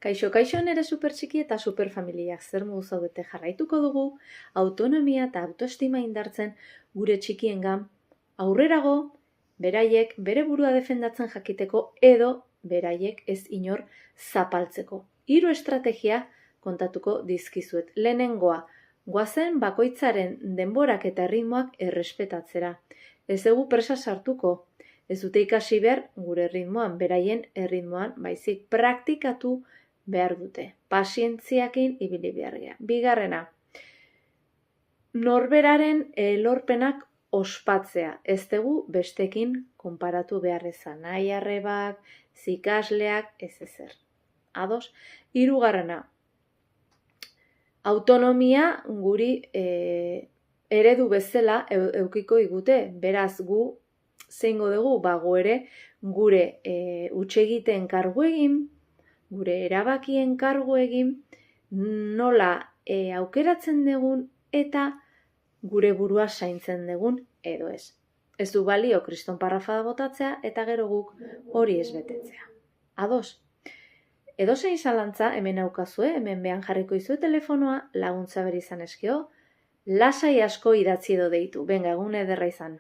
Kaixo, nere supertxiki eta superfamiliak zer modu zaudete jarraituko dugu, autonomia eta autoestima indartzen gure txikiengan aurrerago, beraiek bere burua defendatzen jakiteko edo beraiek ez inor zapaltzeko. 3 estrategia kontatuko dizkizuet. Lehenengoa, goazen bakoitzaren denborak eta erritmoak errespetatzera. Ez dugu presa sartuko, ez dute ikasi behar gure erritmoan, beraien erritmoan, baizik praktikatu behar dute. Pazientziakin ibili behargea. Bigarrena, norberaren lorpenak ospatzea. Ez dugu bestekin konparatu behar ezan. Nahi arrebak, zikasleak, ez ezer. Ados. Hirugarrena, autonomia guri eredu bezala eukiko igute. Beraz gu zeingo dugu, gu ere gure hutsegiten kargu egin, gure erabakien kargu egin, nola aukeratzen dugun eta gure burua zaintzen dugun edo ez. Ez du balio kriston parrafada botatzea eta gero guk hori ez betetzea. Ados? Edozein zalantza hemen aukazue, hemen behan jarriko izue telefonoa, laguntza beri izan eskio, lasai asko idatzi edo deitu. Benga, egun ederra izan.